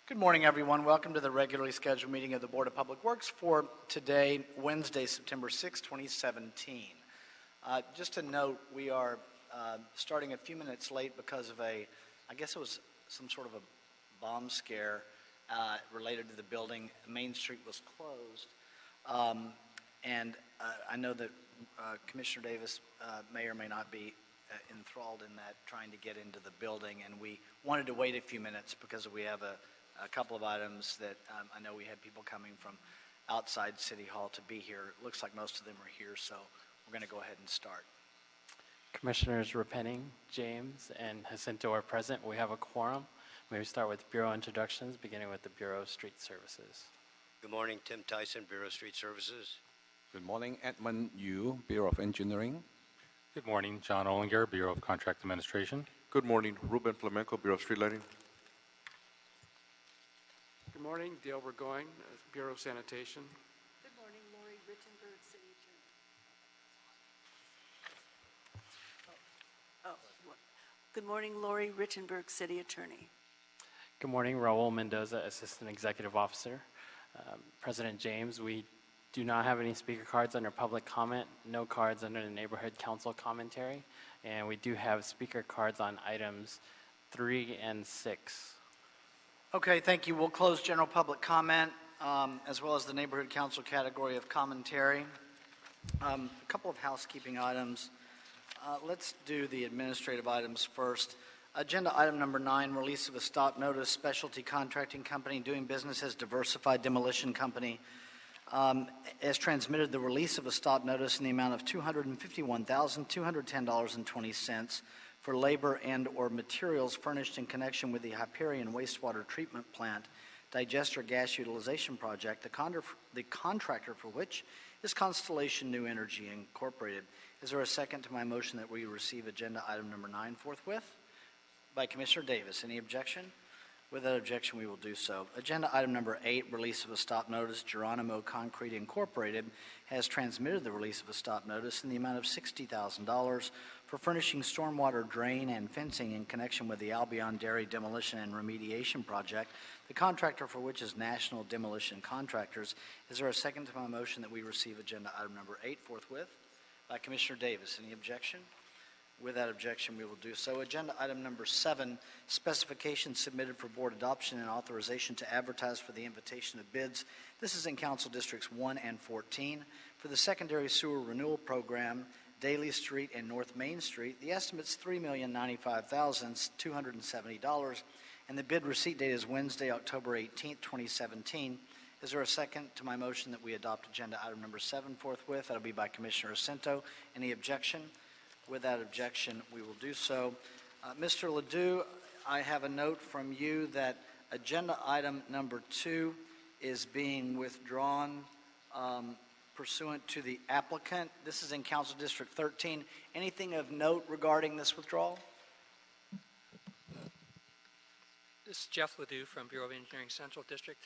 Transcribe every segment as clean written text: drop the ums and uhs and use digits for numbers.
Good morning, everyone. Welcome to the regularly scheduled meeting of the Board of Public Works for today, Wednesday, September 6, 2017. Just to note, we are starting a few minutes late because of I guess it was some sort of a bomb scare related to the building. Main Street was closed. I know that Commissioner Davis may or may not be enthralled in that, trying to get into the building, and we wanted to wait a few minutes because we have a couple of items that I know we had people coming from outside City Hall to be here. It looks like most of them are here, so we're going to go ahead and start. Commissioners Repenning, James, and Jacinto are present. We have a quorum. May we start with Bureau introductions, beginning with the Bureau of Street Services. Good morning, Tim Tyson, Bureau of Street Services. Good morning, Edmund Yu, Bureau of Engineering. Good morning, John Olinger, Bureau of Contract Administration. Good morning, Ruben Flamenco, Bureau of Street Lighting. Good morning, Dale Burgoyne, Bureau of Sanitation. Good morning, Lori Rittenberg, City Attorney. Good morning, Lori Rittenberg, City Attorney. Good morning, Raul Mendoza, Assistant Executive Officer. President James, we do not have any speaker cards under public comment, no cards under the Neighborhood Council commentary, and we do have speaker cards on items 3 and 6. Okay, thank you. We'll close general public comment as well as the Neighborhood Council category of commentary. A couple of housekeeping items. Let's do the administrative items first. Agenda item number 9, release of a stop notice, specialty contracting company doing business as Diversified Demolition Company, has transmitted the release of a stop notice in the amount of $251,210.20 for labor and or materials furnished in connection with the Hyperion Wastewater Treatment Plant Digester Gas Utilization Project, the contractor for which is Constellation New Energy Incorporated. Is there a second to my motion that we receive agenda item number 9 forthwith? By Commissioner Davis. Any objection? With that objection, we will do so. Agenda item number 8, release of a stop notice. Geronimo Concrete Incorporated has transmitted the release of a stop notice in the amount of $60,000 for furnishing stormwater drain and fencing in connection with the Albion Dairy Demolition and Remediation Project, the contractor for which is National Demolition Contractors. Is there a second to my motion that we receive agenda item number 8 forthwith? By Commissioner Davis. Any objection? With that objection, we will do so. Agenda item number 7, specifications submitted for board adoption and authorization to advertise for the invitation of bids. This is in Council Districts 1 and 14. For the secondary sewer renewal program, Daly Street and North Main Street, the estimate's $3,095,270, and the bid receipt date is Wednesday, October 18th, 2017. Is there a second to my motion that we adopt agenda item number 7 forthwith? That'll be by Commissioner Jacinto. Any objection? With that objection, we will do so. Mr. Ledoux, I have a note from you that agenda item number 2 is being withdrawn pursuant to the applicant. This is in Council District 13. Anything of note regarding this withdrawal? This is Jeff Ledoux from Bureau of Engineering Central District.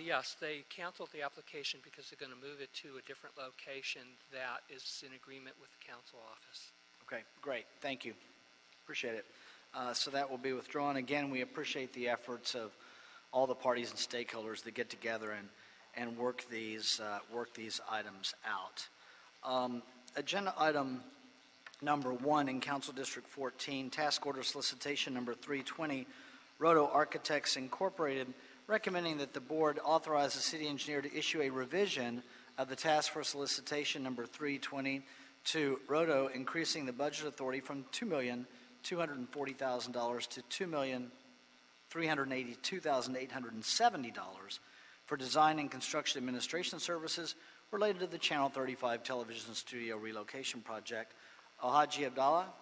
Yes, they canceled the application because they're going to move it to a different location that is in agreement with the council office. Okay, great. Thank you. Appreciate it. So that will be withdrawn. Again, we appreciate the efforts of all the parties and stakeholders that get together and work these items out. Agenda item number 1 in Council District 14, task order solicitation number 320, Roto Architects Incorporated, recommending that the board authorize the city engineer to issue a revision of the task for solicitation number 320 to Roto, increasing the budget authority from $2,240,000 to $2,382,870 for design and construction administration services related to the Channel 35 television studio relocation project. Alhaji Abdallah.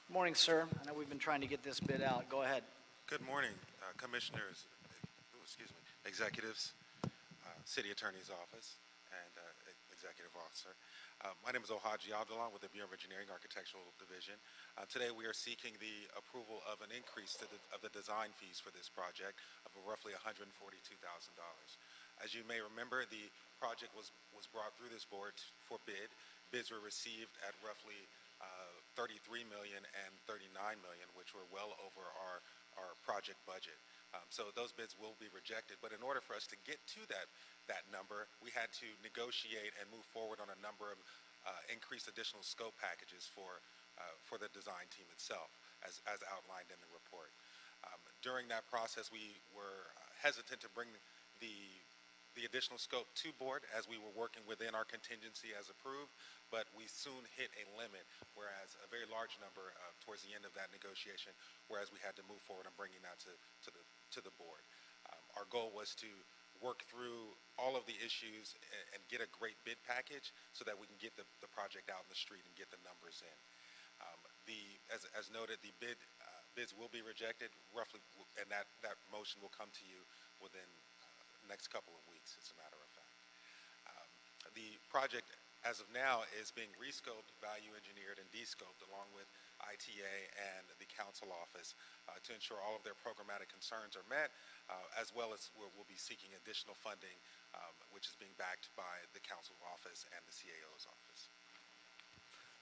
Good morning, sir. I know we've been trying to get this bid out. Go ahead. Good morning, commissioners, executives, city attorney's office, and executive officer. My name is Alhaji Abdallah with the Bureau of Engineering Architectural Division. Today we are seeking the approval of an increase of the design fees for this project of roughly $142,000. As you may remember, the project was brought through this board for bid. Bids were received at roughly $33 million and $39 million, which were well over our our project budget. So those bids will be rejected. But in order for us to get to that number, we had to negotiate and move forward on a number of increased additional scope packages for the design team itself, as outlined in the report. During that process, we were hesitant to bring the additional scope to board as we were working within our contingency as approved, but we soon hit a limit, whereas a very large number towards the end of that negotiation, whereas we had to move forward on bringing that to the board. Our goal was to work through all of the issues and get a great bid package so that we can get the project out in the street and get the numbers in. As noted, the bids will be rejected roughly, and that motion will come to you within the next couple of weeks, as a matter of fact. The project, as of now, is being rescoped, value engineered, and descoped along with ITA and the council office to ensure all of their programmatic concerns are met, as well as we'll be seeking additional funding, which is being backed by the council office and the CAO's office.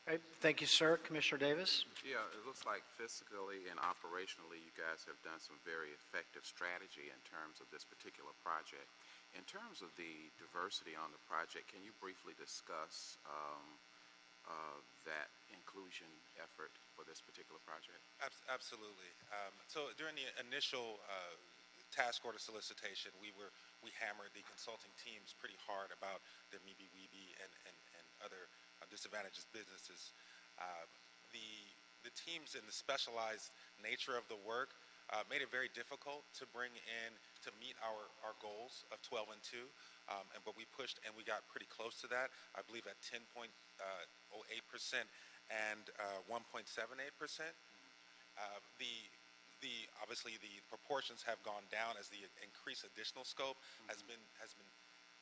Okay, thank you, sir. Commissioner Davis? Yeah, it looks like fiscally and operationally you guys have done some very effective strategy in terms of this particular project. In terms of the diversity on the project, can you briefly discuss that inclusion effort for this particular project? Absolutely. So during the initial task order solicitation, we hammered the consulting teams pretty hard about their MeeBee-Weebee and other disadvantaged businesses. The teams and the specialized nature of the work made it very difficult to bring in to meet our goals of 12 and 2, but we pushed and we got pretty close to that. I believe at 10.08% and 1.78%. Obviously the proportions have gone down as the increased additional scope has been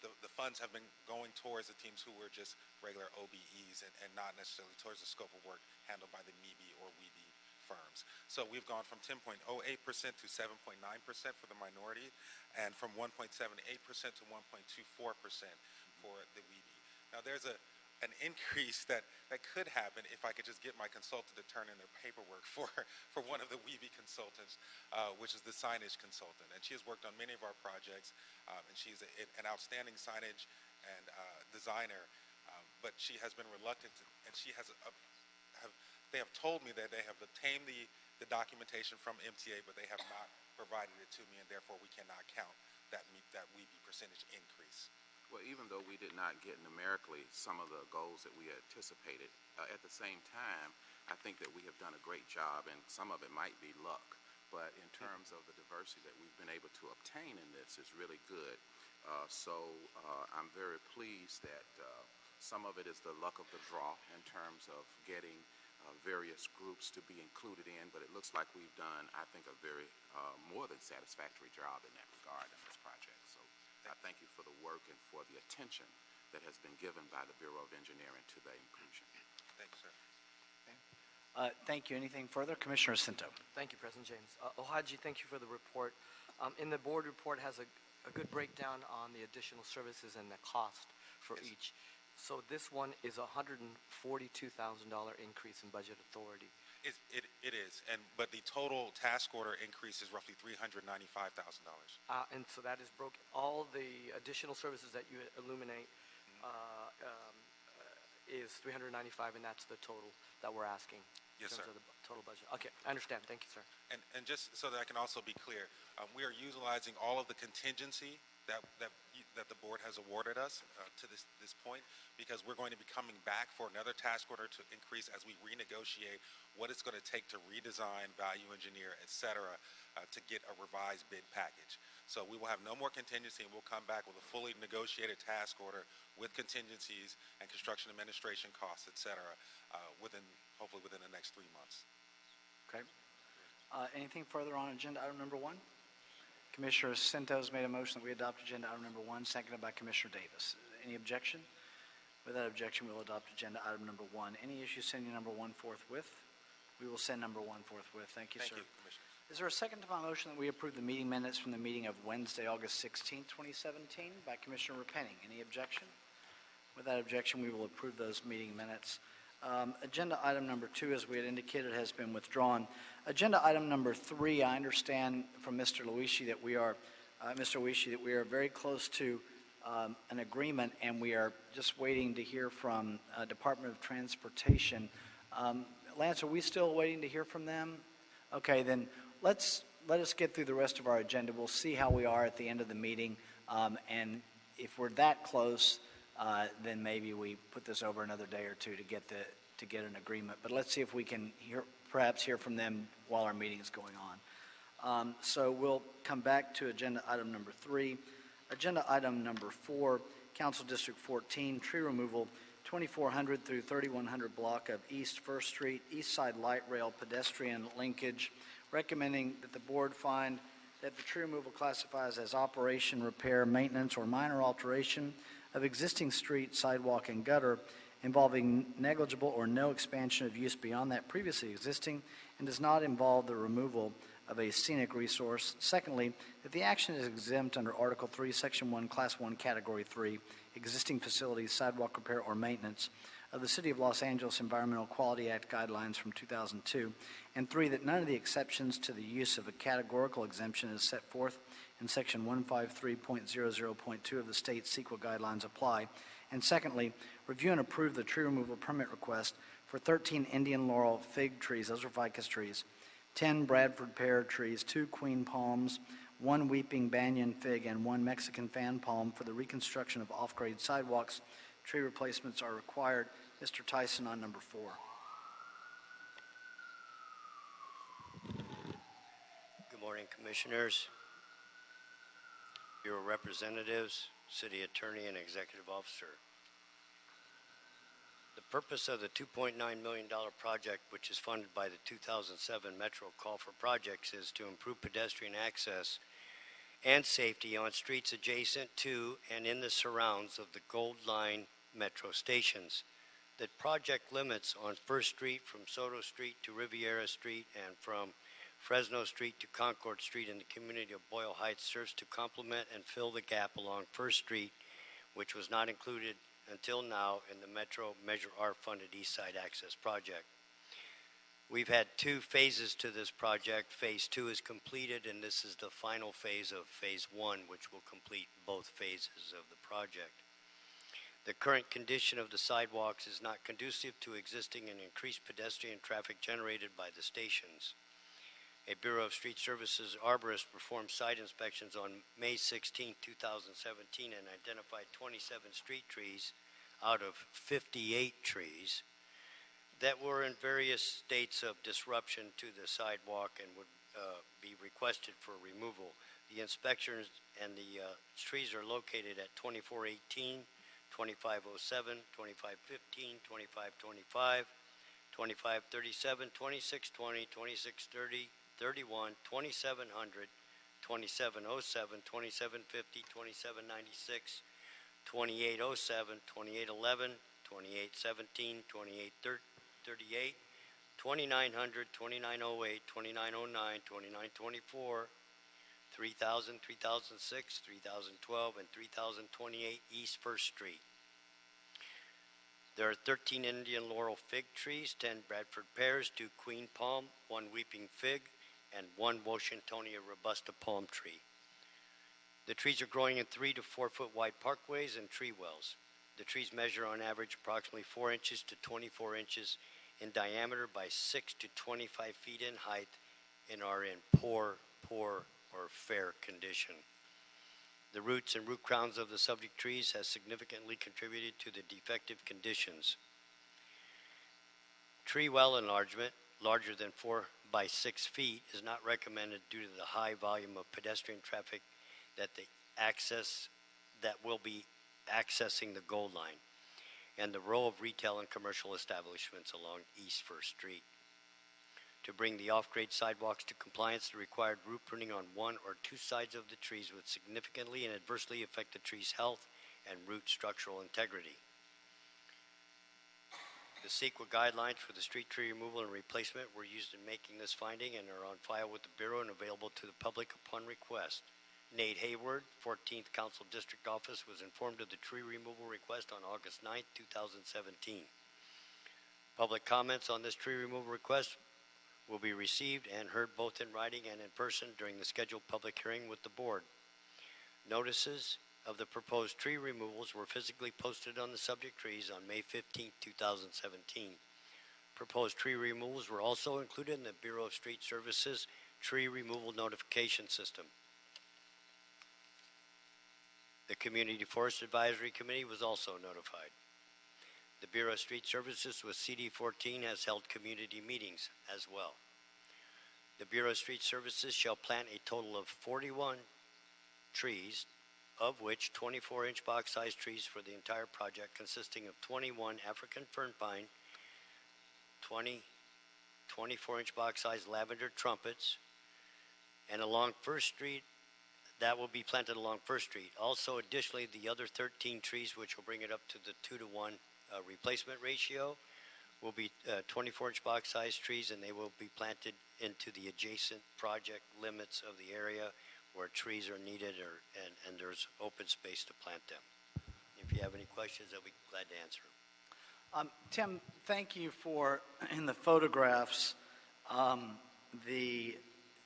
the funds have been going towards the teams who were just regular OBEs and not necessarily towards the scope of work handled by the MeeBee or Weebee firms. So we've gone from 10.08% to 7.9% for the minority, and from 1.78% to 1.24% for the Weebee. Now there's an increase that could happen if I could just get my consultant to turn in their paperwork for one of the Weebee consultants, which is the signage consultant. And she has worked on many of our projects, and she's an outstanding signage and designer, but she has been reluctant to, and she has they have told me that they have obtained the documentation from MTA, but they have not provided it to me, and therefore we cannot count that Weebee percentage increase. Well, even though we did not get numerically some of the goals that we anticipated, at the same time, I think that we have done a great job, and some of it might be luck, but in terms of the diversity that we've been able to obtain in this is really good. So I'm very pleased that some of it is the luck of the draw in terms of getting various groups to be included in, but it looks like we've done, I think, a very more than satisfactory job in that regard in this project. So I thank you for the work and for the attention that has been given by the Bureau of Engineering to the inclusion. Thank you, sir. Thank you. Anything further? Commissioner Cinto. Thank you, President James. Ohaji, thank you for the report. In the board report has a good breakdown on the additional services and the cost for each. So this one is a $142,000 increase in budget authority. It is, but the total task order increase is roughly $395,000. And so that is broken. All the additional services that you illuminate is $395, and that's the total that we're asking. Yes, in terms sir. of the total budget. Okay, I understand. Thank you, sir. And just so that I can also be clear, we are utilizing all of the contingency that the board has awarded us to this point, because we're going to be coming back for another task order to increase as we renegotiate what it's going to take to redesign, value engineer, et cetera, to get a revised bid package. So we will have no more contingency, and we'll come back with a fully negotiated task order with contingencies and construction administration costs, et cetera, hopefully within the next 3 months. Okay. Anything further on agenda item number 1? Commissioner Cinto's made a motion that we adopt agenda item number 1, seconded by Commissioner Davis. Any objection? Without objection, we will adopt agenda item number 1. Any issue sending number 1 forthwith? We will send number 1 forthwith. Thank you, sir. Thank you, Commissioner. Is there a second to my motion that we approve the meeting minutes from the meeting of Wednesday, August 16, 2017 by Commissioner Repenning? Any objection? Without objection, we will approve those meeting minutes. Agenda item number 2, as we had indicated, has been withdrawn. Agenda item number 3, I understand from Mr. Luisi that we are, very close to an agreement, and we are just waiting to hear from Department of Transportation. Lance, are we still waiting to hear from them? Okay, then let us get through the rest of our agenda. We'll see how we are at the end of the meeting, and if we're that close, then maybe we put this over another day or two to get an agreement. But let's see if we can perhaps hear from them while our meeting is going on. So we'll come back to agenda item number 3. Agenda item number 4, Council District 14, tree removal, 2400 through 3100 block of East First Street, East Side Light Rail pedestrian linkage, recommending that the board find that the tree removal classifies as operation, repair, maintenance, or minor alteration of existing street, sidewalk, and gutter involving negligible or no expansion of use beyond that previously existing and does not involve the removal of a scenic resource. Secondly, that the action is exempt under Article 3, Section 1, Class 1, Category 3, existing facilities, sidewalk repair, or maintenance of the City of Los Angeles Environmental Quality Act guidelines from 2002. And 3, that none of the exceptions to the use of a categorical exemption as set forth in Section 153.00.2 of the state CEQA guidelines apply. And secondly, review and approve the tree removal permit request for 13 Indian laurel fig trees, those are ficus trees, 10 Bradford pear trees, 2 queen palms, 1 weeping banyan fig, and 1 Mexican fan palm for the reconstruction of off-grade sidewalks. Tree replacements are required. Mr. Tyson on number 4. Good morning, Commissioners, Bureau Representatives, City Attorney, and Executive Officer. The purpose of the $2.9 million project, which is funded by the 2007 Metro Call for Projects, is to improve pedestrian access and safety on streets adjacent to and in the surrounds of the Gold Line Metro stations. The project limits on First Street from Soto Street to Riviera Street and from Fresno Street to Concord Street in the community of Boyle Heights serves to complement and fill the gap along First Street, which was not included until now in the Metro Measure R funded East Side Access Project. We've had 2 phases to this project. Phase 2 is completed, and this is the final phase of Phase 1, which will complete both phases of the project. The current condition of the sidewalks is not conducive to existing and increased pedestrian traffic generated by the stations. A Bureau of Street Services arborist performed site inspections on May 16, 2017 and identified 27 street trees out of 58 trees that were in various states of disruption to the sidewalk and would be requested for removal. The inspections and the trees are located at 2418, 2507, 2515, 2525, 2537, 2620, 2630, 31, 2700, 2707, 2750, 2796, 2807, 2811, 2817, 2838, 2900, 2908, 2909, 2924, 3000, 3006, 3012, and 3028 East First Street. There are 13 Indian laurel fig trees, 10 Bradford pears, 2 queen palm, 1 weeping fig, and 1 Washingtonia robusta palm tree. The trees are growing in 3 to 4 foot wide parkways and tree wells. The trees measure on average approximately 4 inches to 24 inches in diameter by 6 to 25 feet in height and are in poor or fair condition. The roots and root crowns of the subject trees has significantly contributed to the defective conditions. Tree well enlargement, larger than 4 by 6 feet, is not recommended due to the high volume of pedestrian traffic that will be accessing the Gold Line and the row of retail and commercial establishments along East First Street. To bring the off-grade sidewalks to compliance, the required root pruning on 1 or 2 sides of the trees would significantly and adversely affect the tree's health and root structural integrity. The CEQA guidelines for the street tree removal and replacement were used in making this finding and are on file with the Bureau and available to the public upon request. Nate Hayward, 14th Council District Office, was informed of the tree removal request on August 9, 2017. Public comments on this tree removal request will be received and heard both in writing and in person during the scheduled public hearing with the board. Notices of the proposed tree removals were physically posted on the subject trees on May 15, 2017. Proposed tree removals were also included in the Bureau of Street Services tree removal notification system. The Community Forest Advisory Committee was also notified. The Bureau of Street Services with CD14 has held community meetings as well. The Bureau of Street Services shall plant a total of 41 trees, of which 24-inch box-sized trees for the entire project, consisting of 21 African fern pine, 20 24-inch box-sized lavender trumpets, and along First Street, that will be planted along First Street. Also, additionally, the other 13 trees, which will bring it up to the 2-to-1 replacement ratio, will be 24-inch box-sized trees, and they will be planted into the adjacent project limits of the area where trees are needed and there's open space to plant them. If you have any questions, I'll be glad to answer them. Tim, thank you for, in the photographs, the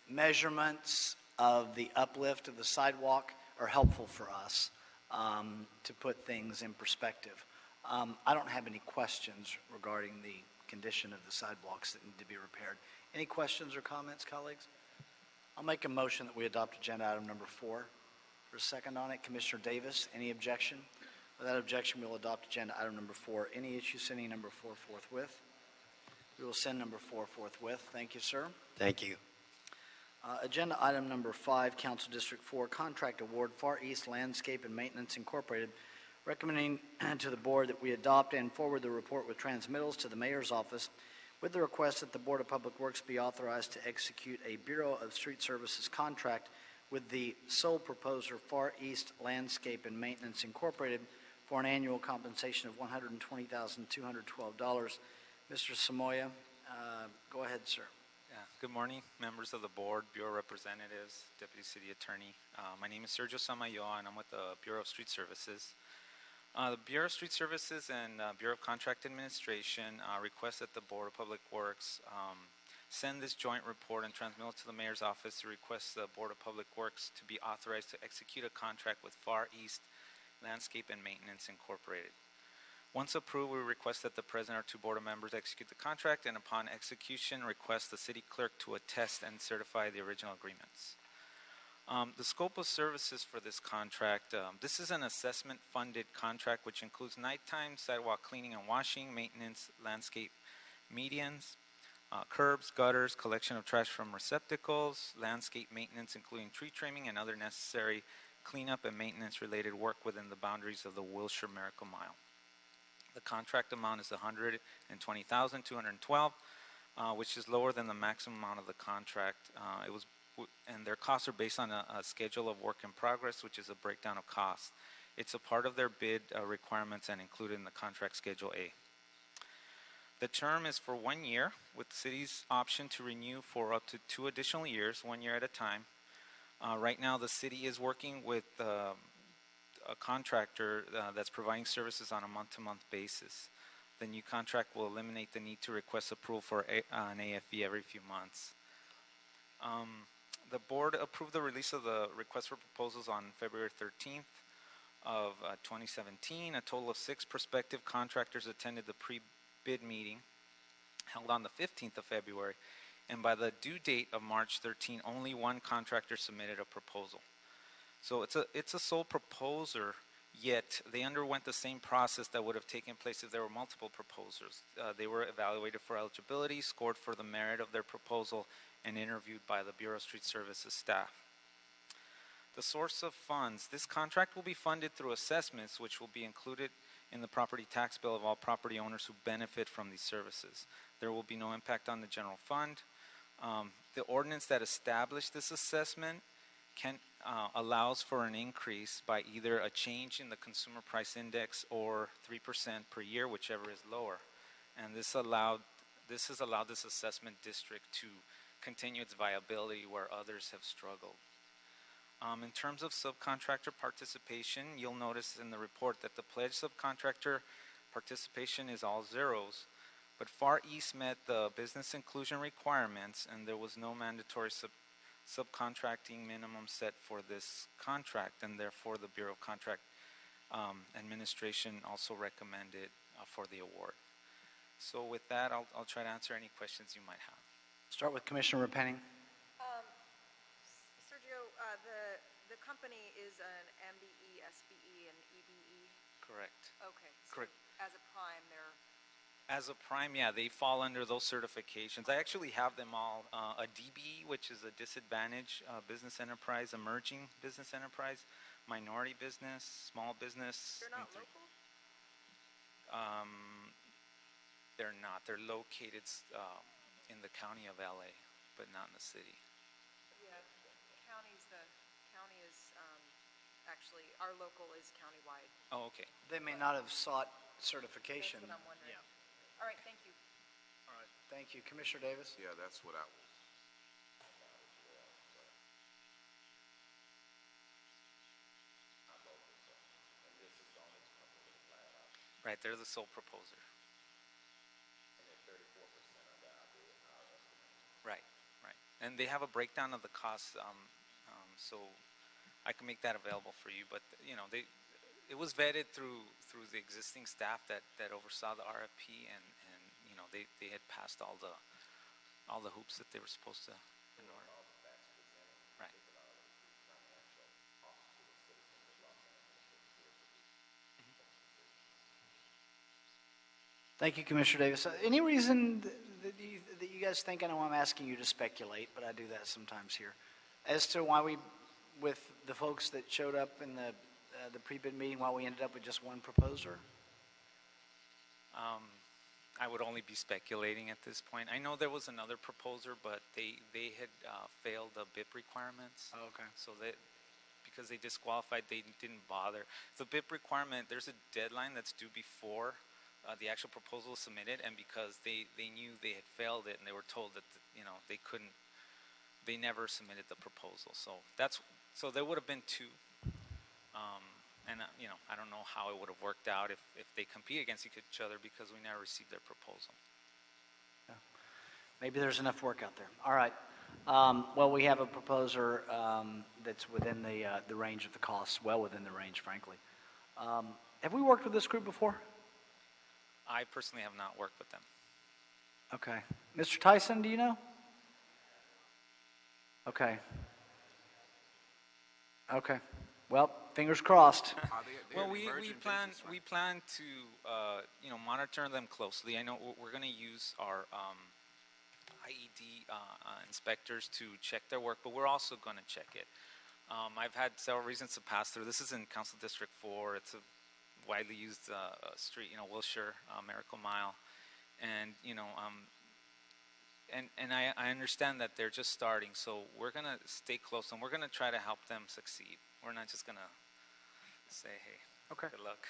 measurements of the uplift of the sidewalk are helpful for us to put things in perspective. I don't have any questions regarding the condition of the sidewalks that need to be repaired. Any questions or comments, colleagues? I'll make a motion that we adopt agenda item number 4. For a second on it, Commissioner Davis, any objection? Without objection, we will adopt agenda item number 4. Any issue sending number 4 forthwith? We will send number 4 forthwith. Thank you, sir. Thank you. Agenda item number 5, Council District 4, Contract Award, Far East Landscape and Maintenance Incorporated, recommending to the board that we adopt and forward the report with transmittals to the mayor's office with the request that the Board of Public Works be authorized to execute a Bureau of Street Services contract with the sole proposer, Far East Landscape and Maintenance Incorporated, for an annual compensation of $120,212. Mr. Samoya, go ahead, sir. Yeah. Good morning, members of the board, Bureau representatives, Deputy City Attorney. My name is Sergio Samayoa, and I'm with the Bureau of Street Services. The Bureau of Street Services and Bureau of Contract Administration request that the Board of Public Works send this joint report and transmit it to the Mayor's office to request the Board of Public Works to be authorized to execute a contract with Far East Landscape and Maintenance Incorporated. Once approved, we request that the President or 2 board members execute the contract, and upon execution, request the City Clerk to attest and certify the original agreements. The scope of services for this contract, this is an assessment-funded contract which includes nighttime sidewalk cleaning and washing, maintenance, landscape medians, curbs, gutters, collection of trash from receptacles, landscape maintenance including tree trimming and other necessary cleanup and maintenance-related work within the boundaries of the Wilshire Miracle Mile. The contract amount is $120,212, which is lower than the maximum amount of the contract. And their costs are based on a schedule of work in progress, which is a breakdown of costs. It's a part of their bid requirements and included in the contract Schedule A. The term is for 1 year, with the city's option to renew for up to 2 additional years, 1 year at a time. Right now, the city is working with a contractor that's providing services on a month-to-month basis. The new contract will eliminate the need to request approval for an AFE every few months. The board approved the release of the request for proposals on February 13th of 2017. A total of 6 prospective contractors attended the pre-bid meeting held on the 15th of February. And by the due date of March 13, only 1 contractor submitted a proposal. So it's a sole proposer, yet they underwent the same process that would have taken place if there were multiple proposers. They were evaluated for eligibility, scored for the merit of their proposal, and interviewed by the Bureau of Street Services staff. The source of funds. This contract will be funded through assessments, which will be included in the property tax bill of all property owners who benefit from these services. There will be no impact on the general fund. The ordinance that established this assessment allows for an increase by either a change in the consumer price index or 3% per year, whichever is lower. And this has allowed this assessment district to continue its viability where others have struggled. In terms of subcontractor participation, you'll notice in the report that the pledged subcontractor participation is all zeros, But Far East met the business inclusion requirements, and there was no mandatory subcontracting minimum set for this contract, and therefore the Bureau of Contract Administration also recommended for the award. So with that, I'll try to answer any questions you might have. Start with Commissioner Repenning. Sergio, the company is an MBE, SBE, and EBE? Correct. Okay. So Correct. as a prime, they're... As a prime, yeah, they fall under those certifications. I actually have them all. A DBE, which is a disadvantaged business enterprise, emerging business enterprise, minority business, small business. They're not local? They're not. They're located in the county of LA, but not in the city. Yeah, county is actually, our local is countywide. Oh, okay. They may not have sought certification. That's what I'm wondering. Yeah. All right, thank you. All right, thank you. Commissioner Davis? Yeah, that's what I was. Right, they're the sole proposer. Right, right. And they have a breakdown of the costs, so I can make that available for you. But you know, it was vetted through the existing staff that oversaw the RFP, and you know, they had passed all the hoops that they were supposed to in order. Right. Thank you, Commissioner Davis. Any reason that you guys think, I know I'm asking you to speculate, but I do that sometimes here, as to why we, with the folks that showed up in the pre-bid meeting, why we ended up with just one proposer? I would only be speculating at this point. I know there was another proposer, but they had failed the BIP requirements. Oh, okay. So that because they disqualified, they didn't bother. The BIP requirement, there's a deadline that's due before the actual proposal is submitted, and because they knew they had failed it, and they were told that you know they never submitted the proposal. So there would have been two. And you know, I don't know how it would have worked out if they compete against each other because we never received their proposal. Yeah. Maybe there's enough work out there. All right. Well, we have a proposer that's within the range of the costs, well within the range, frankly. Have we worked with this group before? I personally have not worked with them. Okay. Mr. Tyson, do you know? Okay. Okay. Well, fingers crossed. Well, we plan to you know, monitor them closely. I know we're going to use our IED inspectors to check their work, but we're also going to check it. I've had several reasons to pass through. This is in Council District 4. It's a widely used street, you know, Wilshire, Miracle Mile, and you know, and I understand that they're just starting, so we're gonna stay close and we're gonna try to help them succeed. We're not just gonna say, hey, okay, good luck.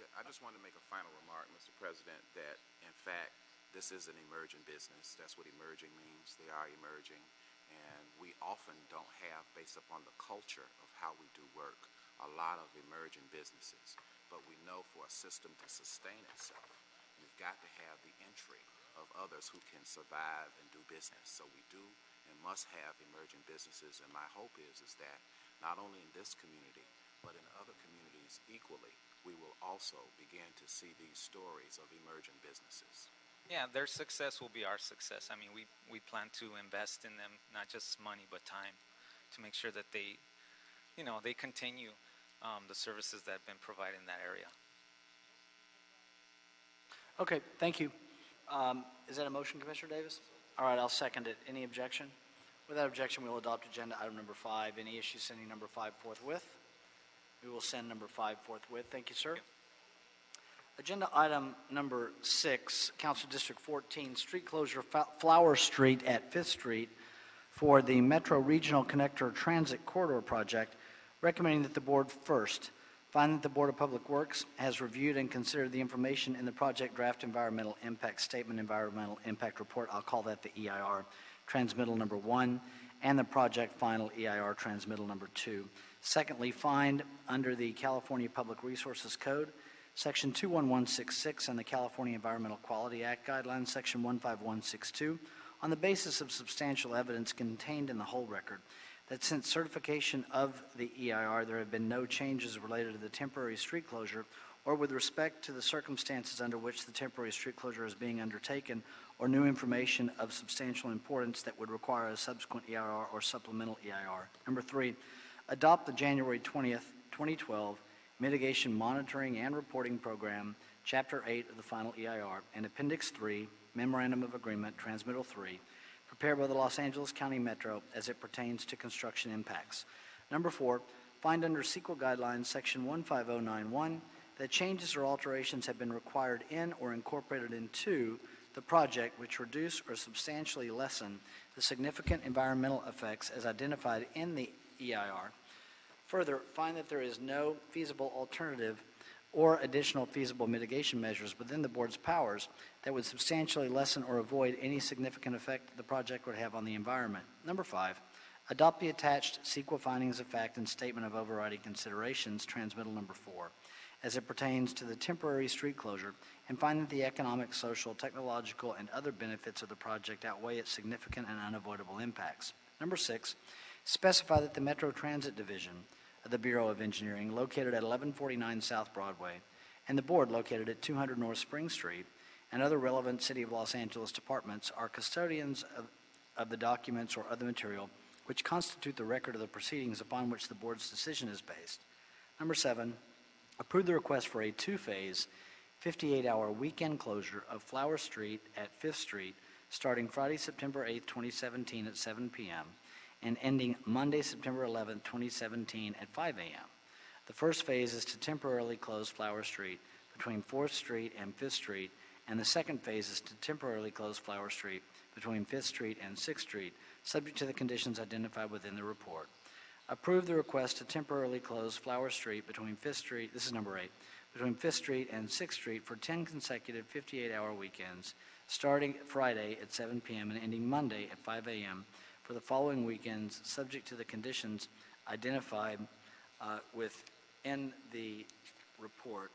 Yeah, I just wanted to make a final remark, Mr. President, that in fact this is an emerging business. That's what emerging means. They are emerging, and we often don't have, based upon the culture of how we do work, a lot of emerging businesses. But we know for a system to sustain itself, you've got to have the entry of others who can survive and do business. So we do and must have emerging businesses, and my hope is that not only in this community, but in other communities equally, we will also begin to see these stories of emerging businesses. Yeah, their success will be our success. I mean, we plan to invest in them, not just money, but time, to make sure that they, you know, they continue the services that have been provided in that area. Okay, thank you. Is that a motion, Commissioner Davis? All right, I'll second it. Any objection? Without objection, we will adopt agenda item number 5. Any issues sending number 5 forthwith? We will send number 5 forthwith. Thank you, sir. Thank you. Agenda item number 6, Council District 14, street closure Flower Street at 5th Street for the Metro Regional Connector Transit Corridor Project, recommending that the board first find that the Board of Public Works has reviewed and considered the information in the project draft environmental impact statement, environmental impact report, I'll call that the EIR, transmittal number 1, and the project final EIR transmittal number 2. Secondly, find under the California Public Resources Code, Section 21166, and the California Environmental Quality Act guidelines, Section 15162, on the basis of substantial evidence contained in the whole record, that since certification of the EIR, there have been no changes related to the temporary street closure or with respect to the circumstances under which the temporary street closure is being undertaken, or new information of substantial importance that would require a subsequent EIR or supplemental EIR. Number 3, adopt the January 20th, 2012 Mitigation Monitoring and Reporting Program, Chapter 8 of the final EIR, and Appendix 3, Memorandum of Agreement, Transmittal 3, prepared by the Los Angeles County Metro as it pertains to construction impacts. Number 4, find under CEQA Guidelines, Section 15091, that changes or alterations have been required in or incorporated into the project which reduce or substantially lessen the significant environmental effects as identified in the EIR. Further, find that there is no feasible alternative or additional feasible mitigation measures within the board's powers that would substantially lessen or avoid any significant effect that the project would have on the environment. Number 5, adopt the attached CEQA findings of fact and statement of overriding considerations, transmittal number 4, as it pertains to the temporary street closure, and find that the economic, social, technological, and other benefits of the project outweigh its significant and unavoidable impacts. Number 6, specify that the Metro Transit Division of the Bureau of Engineering, located at 1149 South Broadway, and the board located at 200 North Spring Street, and other relevant City of Los Angeles departments are custodians of the documents or other material which constitute the record of the proceedings upon which the board's decision is based. Number 7, approve the request for a two-phase, 58-hour weekend closure of Flower Street at 5th Street starting Friday, September 8, 2017 at 7 p.m. and ending Monday, September 11, 2017 at 5 a.m. The first phase is to temporarily close Flower Street between 4th Street and 5th Street, and the second phase is to temporarily close Flower Street between 5th Street and 6th Street, subject to the conditions identified within the report. Approve the request to temporarily close Flower Street between 5th Street, this is number 8, between 5th Street and 6th Street for 10 consecutive 58-hour weekends, starting Friday at 7 p.m. and ending Monday at 5 a.m. for the following weekends, subject to the conditions identified within the report.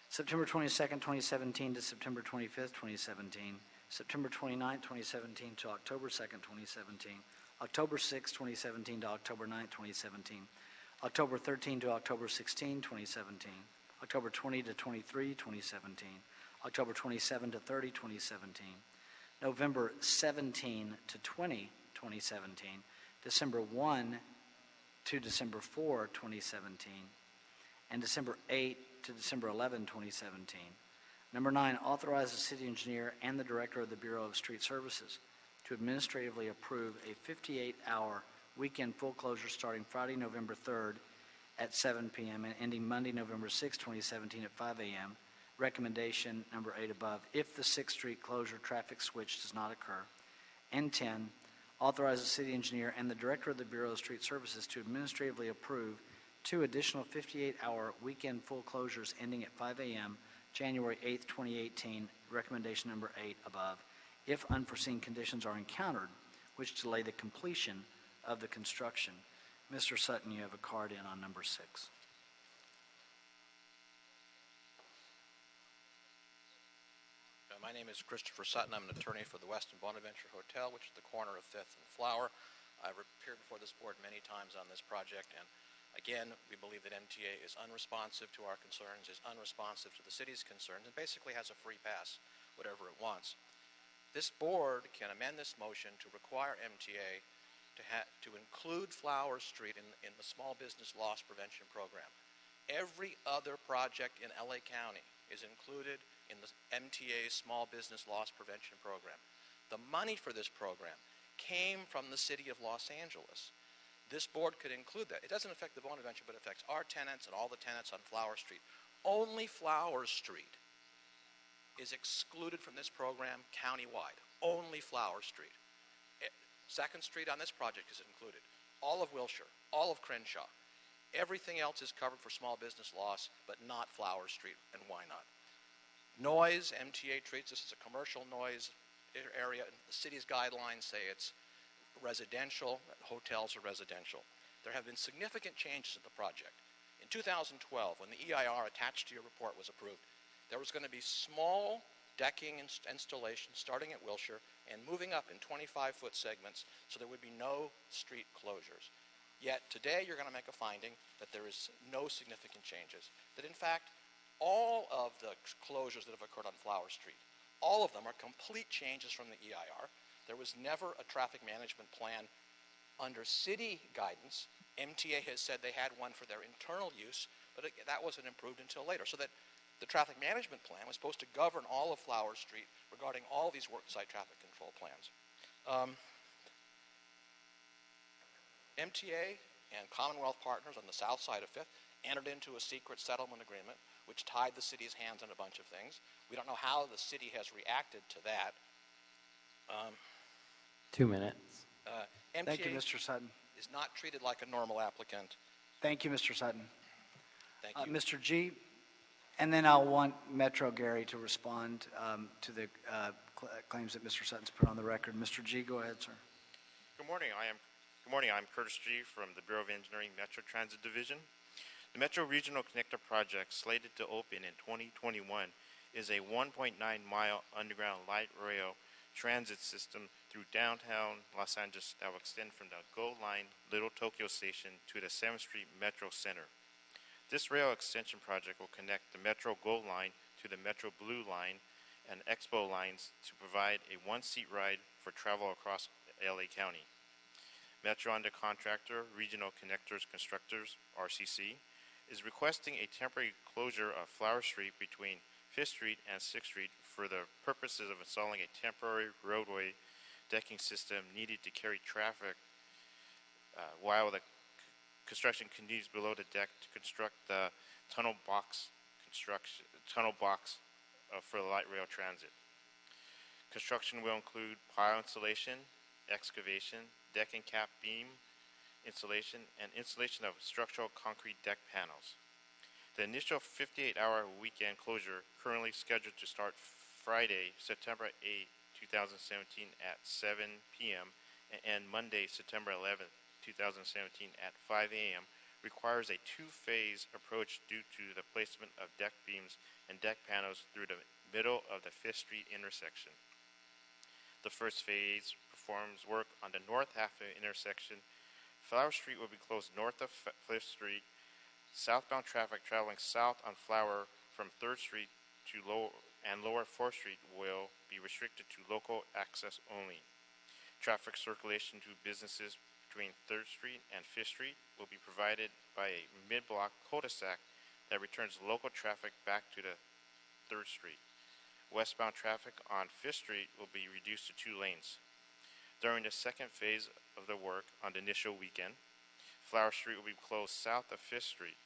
September 22nd, 2017 to September 25th, 2017. September 29th, 2017 to October 2nd, 2017. October 6th, 2017 to October 9th, 2017. October 13 to October 16, 2017. October 20 to 23, 2017. October 27 to 30, 2017. November 17 to 20, 2017. December 1 to December 4, 2017. And December 8 to December 11, 2017. Number 9, authorize the city engineer and the director of the Bureau of Street Services to administratively approve a 58-hour weekend full closure starting Friday, November 3rd at 7 p.m. and ending Monday, November 6, 2017 at 5 a.m. Recommendation number 8 above, if the 6th Street closure traffic switch does not occur. And 10, authorize the city engineer and the director of the Bureau of Street Services to administratively approve 2 additional 58-hour weekend full closures ending at 5 a.m. January 8, 2018, recommendation number 8 above, if unforeseen conditions are encountered which delay the completion of the construction. Mr. Sutton, you have a card in on number 6. My name is Christopher Sutton. I'm an attorney for the Westin Bonaventure Hotel, which is the corner of 5th and Flower. I've appeared before this board many times on this project, and again, we believe that MTA is unresponsive to our concerns, is unresponsive to the city's concerns, and basically has a free pass, whatever it wants. This board can amend this motion to require MTA to include Flower Street in the Small Business Loss Prevention Program. Every other project in LA County is included in the MTA's Small Business Loss Prevention Program. The money for this program came from the city of Los Angeles. This board could include that. It doesn't affect the Bonaventure, but it affects our tenants and all the tenants on Flower Street. Only Flower Street is excluded from this program countywide. Only Flower Street. 2nd Street on this project is included. All of Wilshire, all of Crenshaw. Everything else is covered for small business loss, but not Flower Street, and why not? Noise, MTA treats this as a commercial noise area. The city's guidelines say it's residential, hotels are residential. there have been significant changes to the project. In 2012, when the EIR attached to your report was approved, there was going to be small decking installation starting at Wilshire and moving up in 25-foot segments, so there would be no street closures. Yet today you're going to make a finding that there is no significant changes, that in fact all of the closures that have occurred on Flower Street, all of them are complete changes from the EIR. There was never a traffic management plan under city guidance. MTA has said they had one for their internal use, but that wasn't improved until later. So that the traffic management plan was supposed to govern all of Flower Street regarding all these worksite traffic control plans. MTA and Commonwealth partners on the south side of Fifth entered into a secret settlement agreement which tied the city's hands on a bunch of things. We don't know how the city has reacted to that. 2 minutes. MTA Thank you, Mr. Sutton. is not treated like a normal applicant. Thank you, Mr. Sutton. Thank you. Mr. G, and then I'll want Metro Gary to respond to the claims that Mr. Sutton's put on the record. Mr. G, go ahead, sir. Good morning. I'm Curtis G. from the Bureau of Engineering Metro Transit Division. The Metro Regional Connector project, slated to open in 2021, is a 1.9-mile underground light rail transit system through downtown Los Angeles that will extend from the GO Line Little Tokyo Station to the 7th Street Metro Center. This rail extension project will connect the Metro GO Line to the Metro Blue Line and Expo lines to provide a one-seat ride for travel across LA County. Metro under contractor, Regional Connectors Constructors, RCC, is requesting a temporary closure of Flower Street between 5th Street and 6th Street for the purposes of installing a temporary roadway decking system needed to carry traffic while the construction continues below the deck to construct the tunnel box for the light rail transit. Construction will include pile installation, excavation, deck and cap beam installation, and installation of structural concrete deck panels. The initial 58-hour weekend closure, currently scheduled to start Friday, September 8, 2017 at 7 p.m. and end Monday, September 11, 2017 at 5 a.m., requires a two-phase approach due to the placement of deck beams and deck panels through the middle of the 5th Street intersection. The first phase performs work on the north half of the intersection. Flower Street will be closed north of 5th Street. Southbound traffic traveling south on Flower from 3rd Street to Lower 4th Street will be restricted to local access only. Traffic circulation to businesses between 3rd Street and 5th Street will be provided by a mid-block cul-de-sac that returns local traffic back to the 3rd Street. Westbound traffic on 5th Street will be reduced to 2 lanes. During the second phase of the work on the initial weekend, Flower Street will be closed south of 5th Street.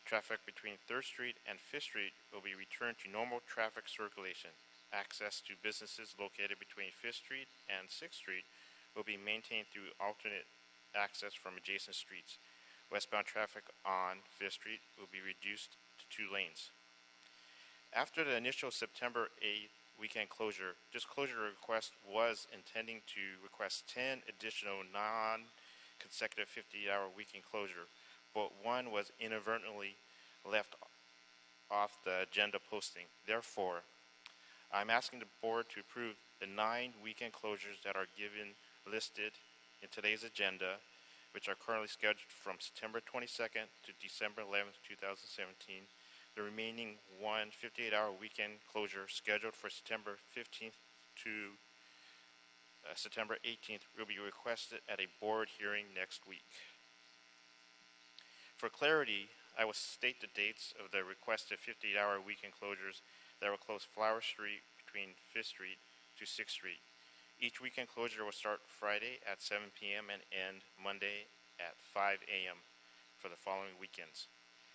Traffic between 3rd Street and 5th Street will be returned to normal traffic circulation. Access to businesses located between 5th Street and 6th Street will be maintained through alternate access from adjacent streets. Westbound traffic on 5th Street will be reduced to 2 lanes. After the initial September 8th weekend closure, this closure request was intending to request 10 additional non-consecutive 50-hour weekend closure, but one was inadvertently left off the agenda posting. Therefore, I'm asking the board to approve the 9 weekend closures that are listed in today's agenda, which are currently scheduled from September 22nd to December 11th, 2017. The remaining 58-hour weekend closure scheduled for September 15th to September 18th will be requested at a board hearing next week. For clarity, I will state the dates of the requested 58-hour weekend closures that will close Flower Street between 5th Street to 6th Street. Each weekend closure will start Friday at 7 p.m. and end Monday at 5 a.m. for the following weekends.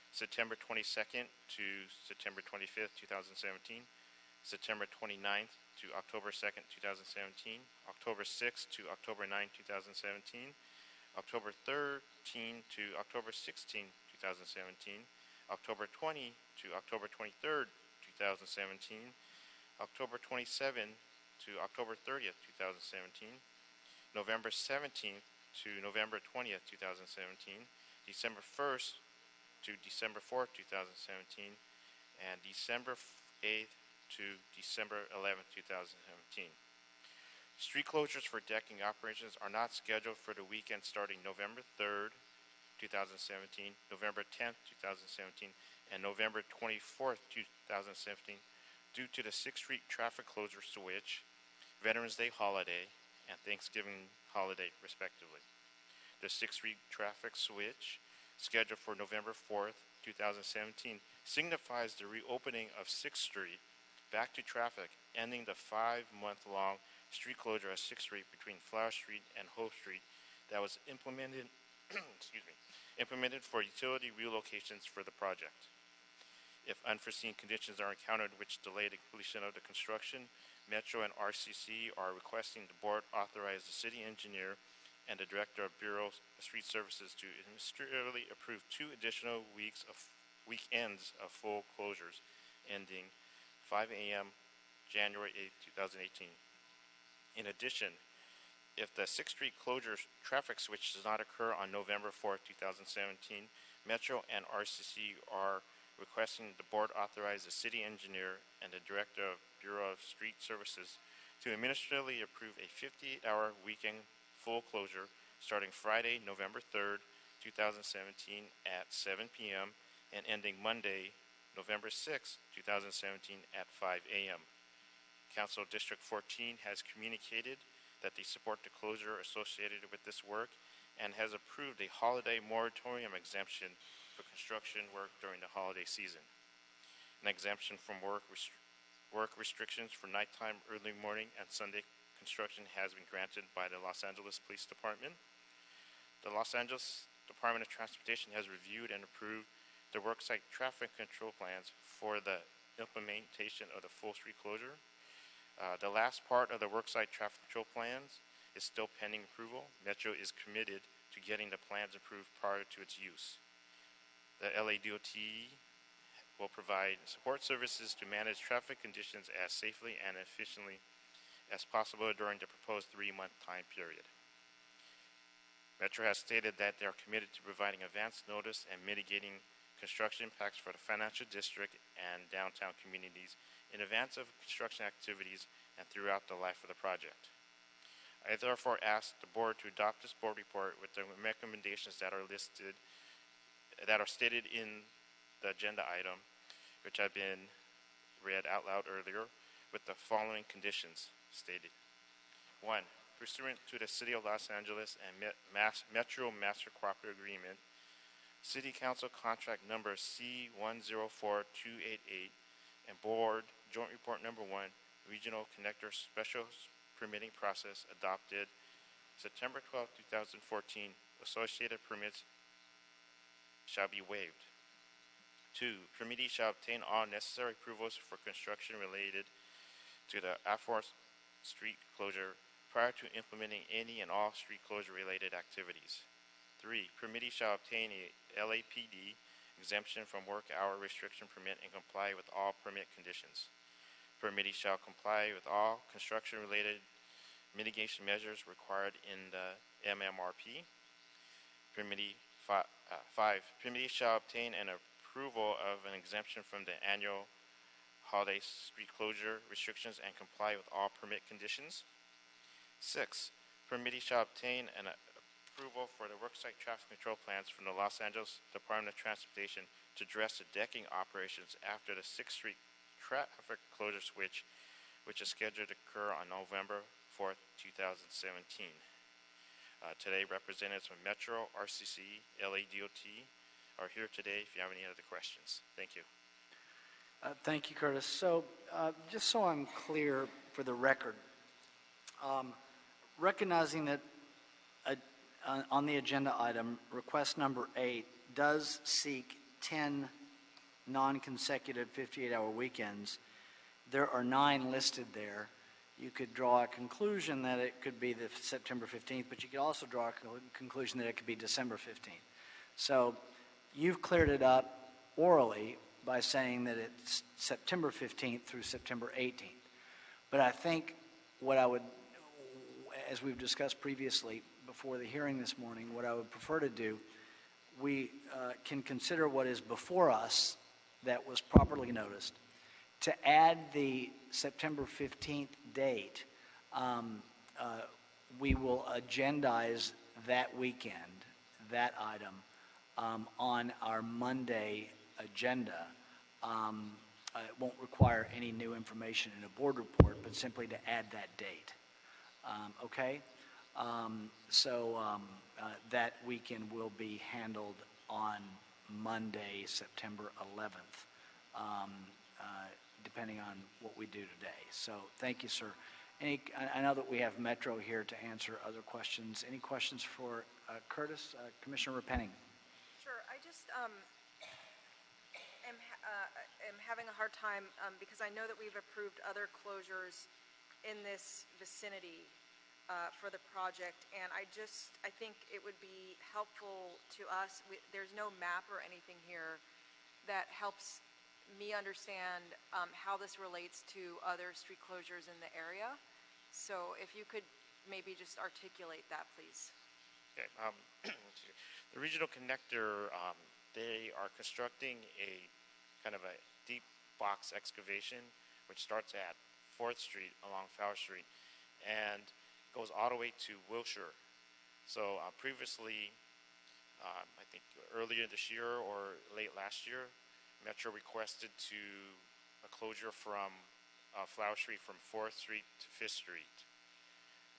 September 22nd to September 25th, 2017, September 29th to October 2nd, 2017, October 6th to October 9th, 2017, October 13 to October 16, 2017, October 20 to October 23rd, 2017, October 27 to October 30th, 2017, November 17th to November 20th, 2017, December 1st to December 4th, 2017, and December 8th to December 11th, 2017. Street closures for decking operations are not scheduled for the weekend starting November 3rd, 2017, November 10th, 2017, and November 24th, 2017, due to the 6th Street traffic closure switch, Veterans Day holiday, and Thanksgiving holiday, respectively. The 6th Street traffic switch, scheduled for November 4th, 2017, signifies the reopening of 6th Street back to traffic, ending the 5-month-long street closure at 6th Street between Flower Street and Hope Street that was implemented implemented for utility relocations for the project. If unforeseen conditions are encountered which delay the completion of the construction, Metro and RCC are requesting the board authorize the city engineer and the director of Bureau of Street Services to administratively approve 2 additional weekends of full closures ending 5 a.m. January 8, 2018. In addition, if the 6th Street closure traffic switch does not occur on November 4, 2017, Metro and RCC are requesting the board authorize the city engineer and the director of Bureau of Street Services to administratively approve a 58-hour weekend full closure starting Friday, November 3rd, 2017 at 7 p.m. and ending Monday, November 6, 2017 at 5 a.m. Council District 14 has communicated that they support the closure associated with this work and has approved a holiday moratorium exemption for construction work during the holiday season. An exemption from work restrictions for nighttime, early morning, and Sunday construction has been granted by the Los Angeles Police Department. The Los Angeles Department of Transportation has reviewed and approved the worksite traffic control plans for the implementation of the full street closure. The last part of the worksite traffic control plans is still pending approval. Metro is committed to getting the plans approved prior to its use. The LADOT will provide support services to manage traffic conditions as safely and efficiently as possible during the proposed 3-month time period. Metro has stated that they are committed to providing advance notice and mitigating construction impacts for the financial district and downtown communities in advance of construction activities and throughout the life of the project. I therefore ask the board to adopt this board report with the recommendations that are stated in the agenda item, which have been read out loud earlier, with the following conditions stated. 1. Pursuant to the City of Los Angeles and Metro Master Cooperative Agreement, City Council Contract Number C104288 and Board Joint Report Number 1, Regional Connector Special Permitting Process adopted September 12, 2014. Associated permits shall be waived. 2. Permittee shall obtain all necessary approvals for construction related to the aforementioned street closure prior to implementing any and all street closure related activities. 3. Permittee shall obtain a LAPD exemption from work hour restriction permit and comply with all permit conditions. Permittee shall comply with all construction related mitigation measures required in the MMRP. 5. Permittee shall obtain an approval of an exemption from the annual holiday street closure restrictions and comply with all permit conditions. 6. Permittee shall obtain an approval for the worksite traffic control plans from the Los Angeles Department of Transportation to address the decking operations after the 6th Street traffic closure switch, which is scheduled to occur on November 4th, 2017. Today, representatives from Metro, RCC, LADOT are here today if you have any other questions. Thank you. Thank you, Curtis. So, just so I'm clear for the record, recognizing that on the agenda item, request number 8 does seek 10 non-consecutive 58-hour weekends. There are 9 listed there. You could draw a conclusion that it could be the September 15th, but you could also draw a conclusion that it could be December 15th. So you've cleared it up orally by saying that it's September 15th through September 18th. But I think what I would, as we've discussed previously, before the hearing this morning, what I would prefer to do, we can consider what is before us that was properly noticed. To add the September 15th date, we will agendize that weekend, that item, on our Monday agenda. It won't require any new information in a board report, but simply to add that date. Okay? That weekend will be handled on Monday, September 11th, depending on what we do today. So thank you, sir. I know that we have Metro here to answer other questions. Any questions for Curtis? Commissioner Repenning. Sure. I just am having a hard time because I know that we've approved other closures in this vicinity for the project, and I think it would be helpful to us. There's no map or anything here that helps me understand how this relates to other street closures in the area. So if you could maybe just articulate that, please. Okay. The regional connector, they are constructing a kind of a deep box excavation, which starts at 4th Street along Flower Street and goes all the way to Wilshire. So previously, I think earlier this year or late last year, Metro requested a closure from Flower Street from 4th Street to 5th Street.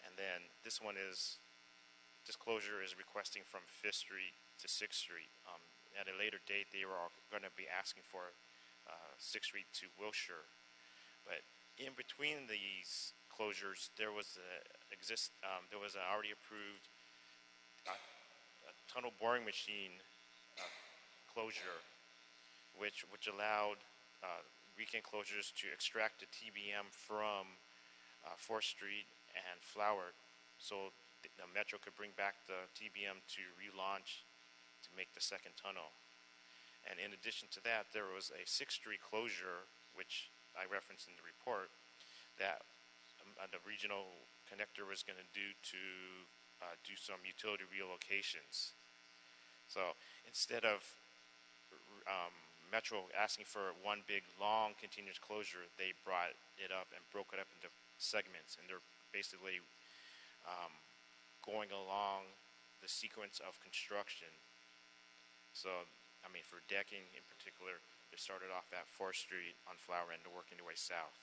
And then this closure is requesting from 5th Street to 6th Street. At a later date, they were going to be asking for 6th Street to Wilshire. But in between these closures, there was an already approved tunnel boring machine closure, which allowed weekend closures to extract the TBM from 4th Street and Flower, so the Metro could bring back the TBM to relaunch to make the second tunnel. And in addition to that, there was a 6th Street closure, which I referenced in the report, that the regional connector was going to do some utility relocations. So instead of Metro asking for one big long continuous closure, they brought it up and broke it up into segments, and they're basically going along the sequence of construction. So, I mean, for decking in particular, they started off at 4th Street on Flower and they're working their way south.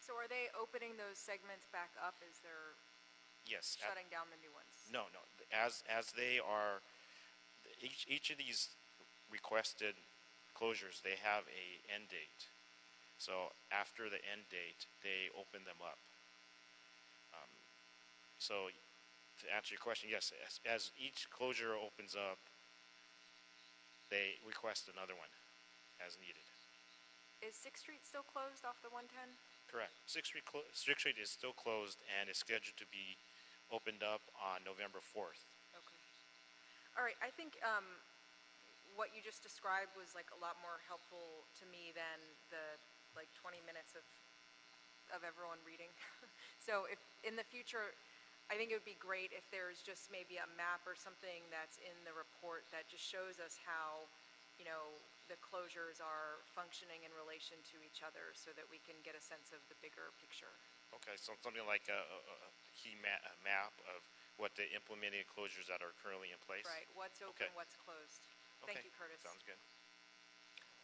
So are they opening those segments back up as they're shutting down the new ones? No. As they are, each of these requested closures, they have a end date. So after the end date, they open them up. So to answer your question, yes, as each closure opens up, they request another one as needed. Is 6th Street still closed off the 110? Correct. 6th Street is still closed and is scheduled to be opened up on November 4th. Okay. All right. I think what you just described was like a lot more helpful to me than the 20 minutes of everyone reading. So if in the future, I think it would be great if there's just maybe a map or something that's in the report that just shows us how, the closures are functioning in relation to each other so that we can get a sense of the bigger picture. Okay, so something like a key map of what the implemented closures that are currently in place? Right, what's open, what's closed. Thank you, Curtis. Sounds good.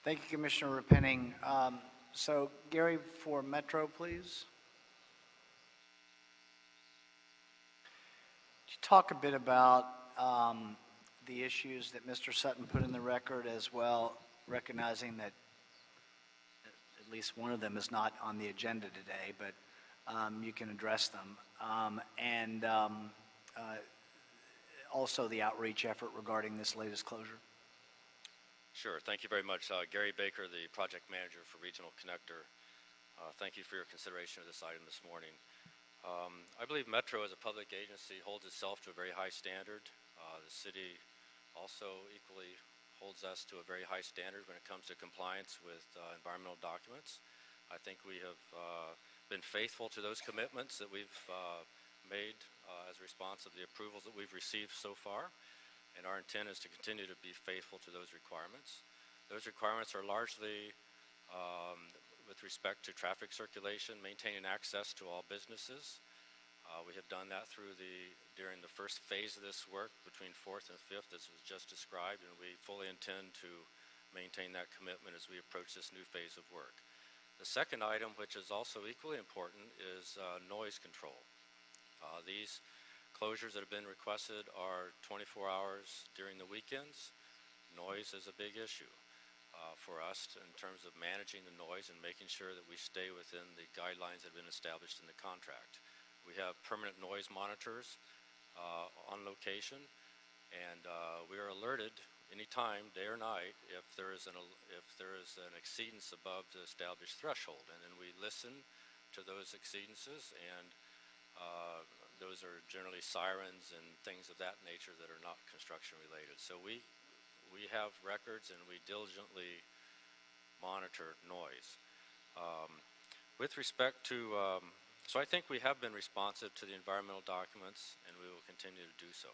Thank you, Commissioner Repenning. So, Gary, for Metro, please. Could you talk a bit about the issues that Mr. Sutton put in the record as well, recognizing that at least one of them is not on the agenda today, but you can address them. And also the outreach effort regarding this latest closure. Sure. Thank you very much. Gary Baker, the project manager for Regional Connector. Thank you for your consideration of this item this morning. I believe Metro as a public agency holds itself to a very high standard. The city also equally holds us to a very high standard when it comes to compliance with environmental documents. I think we have been faithful to those commitments that we've made as a response of the approvals that we've received so far, and our intent is to continue to be faithful to those requirements. Those requirements are largely with respect to traffic circulation, maintaining access to all businesses. We have done that during the first phase of this work between 4th and 5th, as was just described, and we fully intend to maintain that commitment as we approach this new phase of work. The second item, which is also equally important, is noise control. These closures that have been requested are 24 hours during the weekends. Noise is a big issue for us in terms of managing the noise and making sure that we stay within the guidelines that have been established in the contract. We have permanent noise monitors on location, and we are alerted anytime, day or night, if there is an exceedance above the established threshold, and then we listen to those exceedances, and those are generally sirens and things of that nature that are not construction related. So we have records, and we diligently monitor noise. With respect to, so I think we have been responsive to the environmental documents, and we will continue to do so.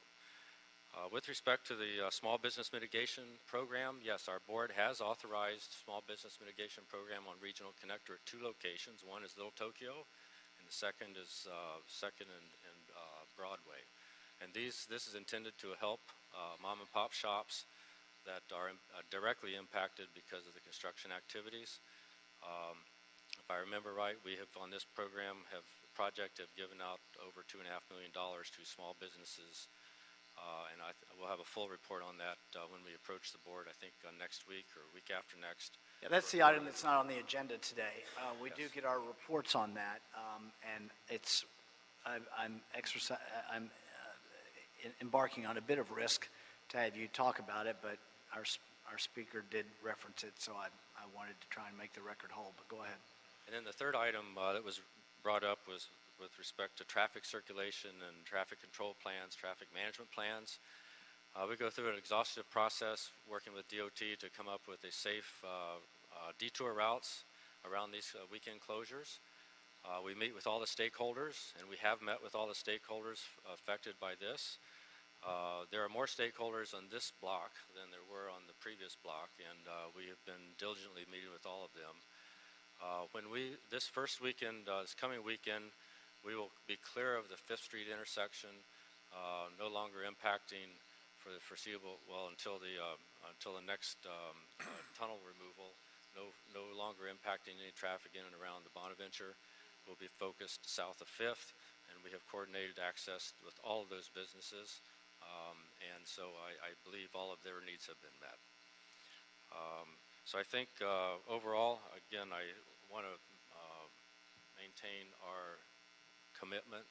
With respect to the small business mitigation program, yes, our board has authorized small business mitigation program on Regional Connector at 2 locations. One is Little Tokyo, and the second is Second and Broadway. And this is intended to help mom and pop shops that are directly impacted because of the construction activities. If I remember right, we have on this project have given out over $2.5 million to small businesses, and we'll have a full report on that when we approach the board, I think next week or week after next. Yeah, that's the item that's not on the agenda today. We do get our reports on that, and I'm embarking on a bit of risk to have you talk about it, but our speaker did reference it, so I wanted to try and make the record whole, but go ahead. And then the third item that was brought up was with respect to traffic circulation and traffic control plans, traffic management plans. We go through an exhaustive process working with DOT to come up with a safe detour routes around these weekend closures. We meet with all the stakeholders, and we have met with all the stakeholders affected by this. There are more stakeholders on this block than there were on the previous block, and we have been diligently meeting with all of them. This first weekend, this coming weekend, we will be clear of the 5th Street intersection, no longer impacting for the foreseeable, well, until the next tunnel removal, no longer impacting any traffic in and around the Bonaventure. We'll be focused south of 5th, and we have coordinated access with all of those businesses, and so I believe all of their needs have been met. So I think overall, again, I want to maintain our commitment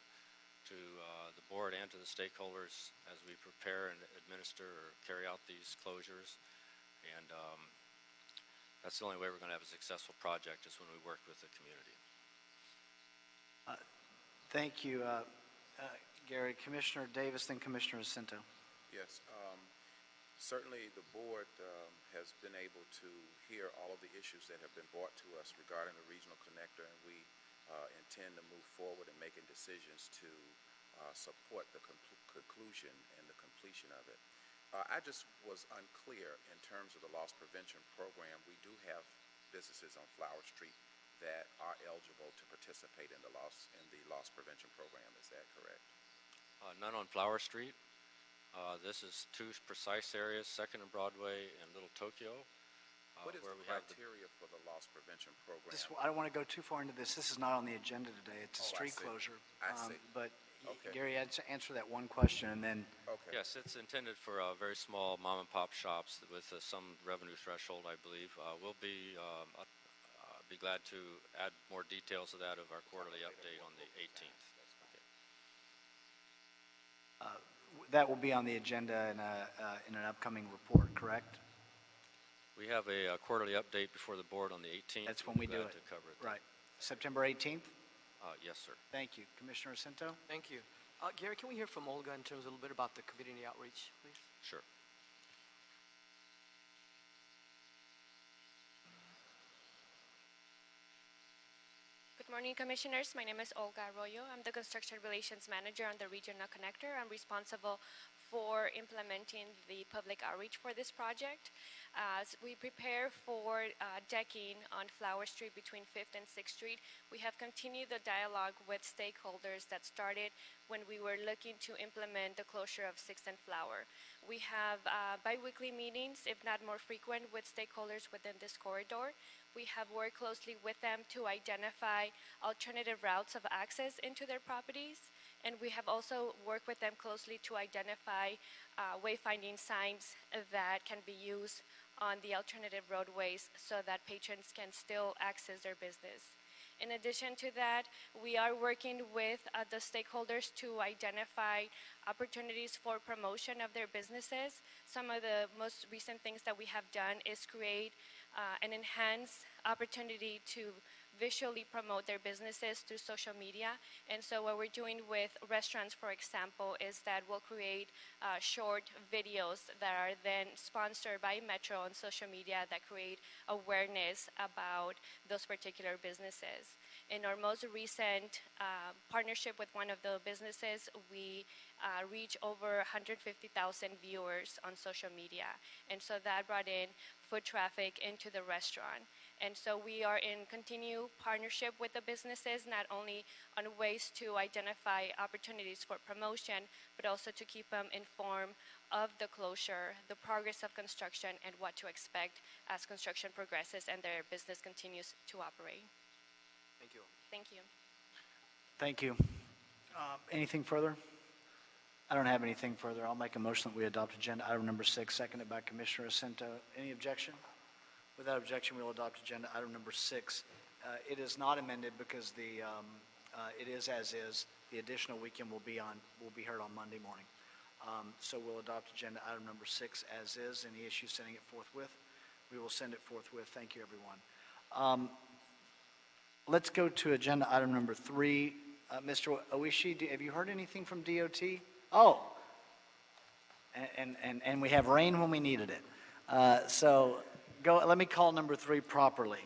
to the board and to the stakeholders as we prepare and administer or carry out these closures, and that's the only way we're going to have a successful project is when we work with the community. Thank you, Gary. Commissioner Davis, then Commissioner Jacinto. Yes, certainly the board has been able to hear all of the issues that have been brought to us regarding the regional connector, and we intend to move forward in making decisions to support the conclusion and the completion of it. I just was unclear in terms of the loss prevention program. We do have businesses on Flower Street that are eligible to participate in the loss prevention program. Is that correct? None on Flower Street. This is 2 precise areas, 2nd and Broadway and Little Tokyo. What is the criteria for the loss prevention program? I don't want to go too far into this. This is not on the agenda today. It's a street closure. I see. But Okay. Gary, answer that one question, and then. Okay. Yes, it's intended for very small mom and pop shops with some revenue threshold, I believe. We'll be glad to add more details of that of our quarterly update on the 18th. That will be on the agenda in an upcoming report, correct? We have a quarterly update before the board on the 18th. That's when we do it. To cover it. Right. September 18th? Yes, sir. Thank you. Commissioner Jacinto? Thank you. Gary, can we hear from Olga in terms of a little bit about the community outreach, please? Sure. Good Morning, Commissioners. My name is Olga Arroyo. I'm the Construction Relations Manager on the Regional Connector. I'm responsible for implementing the public outreach for this project. As we prepare for decking on Flower Street between 5th and 6th Street, we have continued the dialogue with stakeholders that started when we were looking to implement the closure of 6th and Flower. We have bi-weekly meetings, if not more frequent, with stakeholders within this corridor. We have worked closely with them to identify alternative routes of access into their properties, and we have also worked with them closely to identify wayfinding signs that can be used on the alternative roadways so that patrons can still access their business. In addition to that, we are working with the stakeholders to identify opportunities for promotion of their businesses. Some of the most recent things that we have done is create an enhanced opportunity to visually promote their businesses through social media. And so what we're doing with restaurants, for example, is that we'll create short videos that are then sponsored by Metro on social media that create awareness about those particular businesses. In our most recent partnership with one of the businesses, we reach over 150,000 viewers on social media. And so that brought in foot traffic into the restaurant. And so we are in continued partnership with the businesses, not only on ways to identify opportunities for promotion, but also to keep them informed of the closure, the progress of construction, and what to expect as construction progresses and their business continues to operate. Thank you. Thank you. Thank you. Anything further? I don't have anything further. I'll make a motion that we adopt agenda item number 6, seconded by Commissioner Jacinto. Any objection? Without objection, we'll adopt agenda item number 6. It is not amended because it is as is. The additional weekend will be heard on Monday morning. So we'll adopt agenda item number 6 as is. Any issue sending it forthwith? We will send it forthwith. Thank you, everyone. Let's go to agenda item number 3. Mr. Oishi, have you heard anything from DOT? Oh, and we have rain when we needed it. So let me call number 3 properly.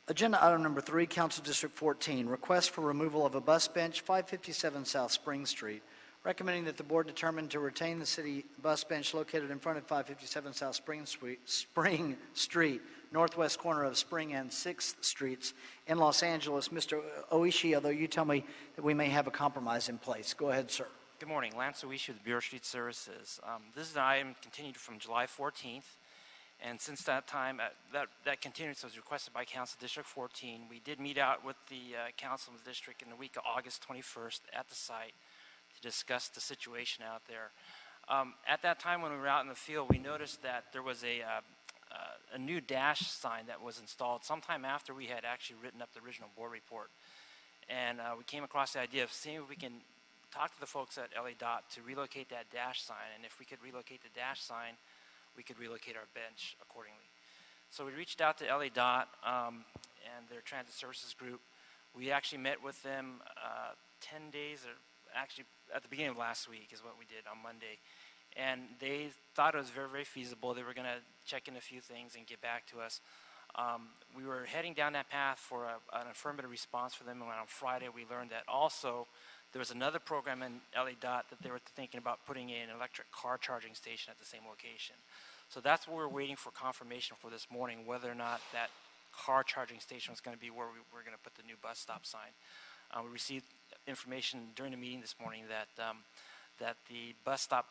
Agenda item number 3, Council District 14, request for removal of a bus bench, 557 South Spring Street. Recommending that the board determine to retain the city bus bench located in front of 557 South Spring Street, northwest corner of Spring and 6th Streets in Los Angeles. Mr. Oishi, although you tell me that we may have a compromise in place. Go ahead, sir. Good morning. Lance Oishi with the Bureau of Street Services. This is an item continued from July 14th. And since that time, that continuance was requested by Council District 14. We did meet out with the Council of the District in the week of August 21st at the site to discuss the situation out there. At that time when we were out in the field, we noticed that there was a new dash sign that was installed sometime after we had actually written up the original board report. And we came across the idea of seeing if we can talk to the folks at LA-DOT to relocate that dash sign. And if we could relocate the dash sign, we could relocate our bench accordingly. So we reached out to LA-DOT and their transit services group. We actually met with them 10 days, or actually at the beginning of last week is what we did on Monday. And they thought it was very, very feasible. They were going to check in a few things and get back to us. We were heading down that path for an affirmative response for them, and on Friday we learned that also there was another program in LA-DOT that they were thinking about putting in an electric car charging station at the same location. So that's what we're waiting for confirmation for this morning, whether or not that car charging station was going to be where we're going to put the new bus stop sign. We received information during the meeting this morning that that the bus stop,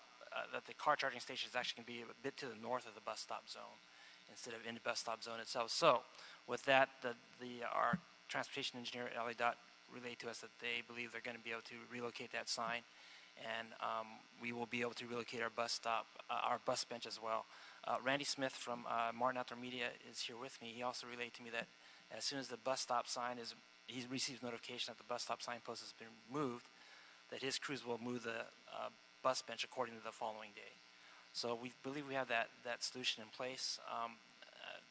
that the car charging station is actually going to be a bit to the north of the bus stop zone instead of in the bus stop zone itself. So with that, our transportation engineer at LA-DOT relayed to us that they believe they're going to be able to relocate that sign, and we will be able to relocate our bus stop, our bus bench as well. Randy Smith from Martin Outdoor Media is here with me. He also relayed to me that as soon as the bus stop sign he receives notification that the bus stop signpost has been moved, that his crews will move the bus bench according to the following day. So we believe we have that solution in place.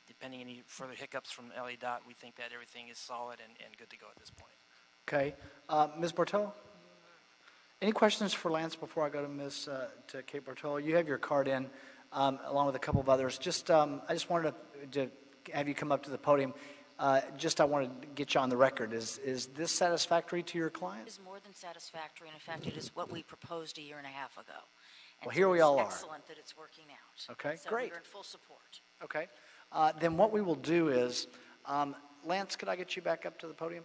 Depending on any further hiccups from LA-DOT, we think that everything is solid and good to go at this point. Okay. Ms. Bartolo? Any questions for Lance before I go to Kate Bartolo? You have your card in. along with a couple of others. I just wanted to have you come up to the podium. I wanted to get you on the record. Is this satisfactory to your client? It is more than satisfactory, and in fact, it is what we proposed a year and a half ago. And Well, here we all are. It's excellent that it's working out. Okay, so great. we're in full support. Okay. Then what we will do is, Lance, could I get you back up to the podium?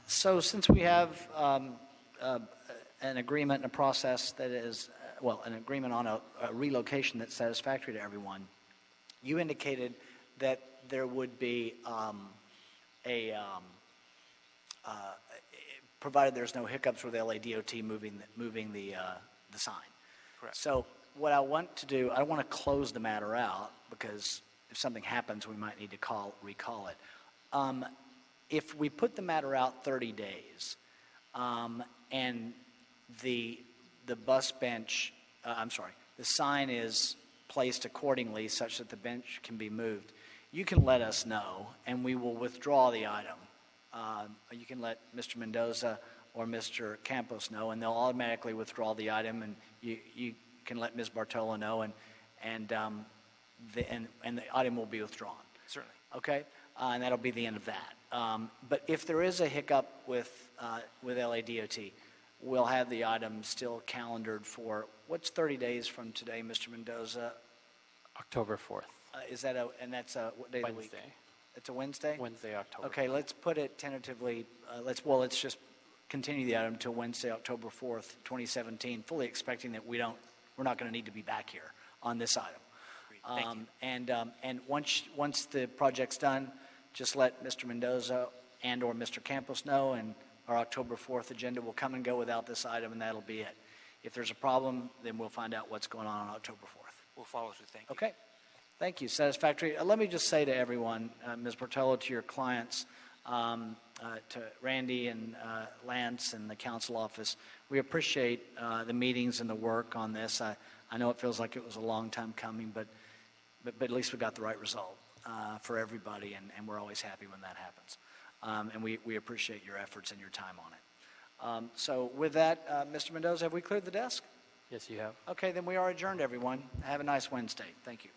So since we have an agreement and a process that is, an agreement on a relocation that's satisfactory to everyone, you indicated that there would be provided there's no hiccups with LADOT moving the sign. Correct. So what I want to do, I don't want to close the matter out because if something happens, we might need to recall it. If we put the matter out 30 days, and the bus bench, the sign is placed accordingly such that the bench can be moved, you can let us know, and we will withdraw the item. You can let Mr. Mendoza or Mr. Campos know, and they'll automatically withdraw the item, and you can let Ms. Bartolo know, and the item will be withdrawn. Certainly. Okay, and that'll be the end of that. But if there is a hiccup with LADOT, we'll have the item still calendared for what's 30 days from today, Mr. Mendoza? October 4th. That's what day of the week? Wednesday. It's a Wednesday? Wednesday, October. Okay, let's put it tentatively. Let's just continue the item until Wednesday, October 4th, 2017, fully expecting that we're not going to need to be back here on this item. Thank you. And once the project's done, just let Mr. Mendoza and/or Mr. Campos know, and our October 4th agenda will come and go without this item, and that'll be it. If there's a problem, then we'll find out what's going on October 4th. We'll follow through. Thank you. Okay. Thank you. Satisfactory. Let me just say to everyone, Ms. Bartolo, to your clients, to Randy and Lance and the council office, we appreciate the meetings and the work on this. I know it feels like it was a long time coming, but at least we got the right result for everybody, and we're always happy when that happens. And we appreciate your efforts and your time on it. So with that, Mr. Mendoza, have we cleared the desk? Yes, you have. Okay, then we are adjourned, everyone. Have a nice Wednesday. Thank you.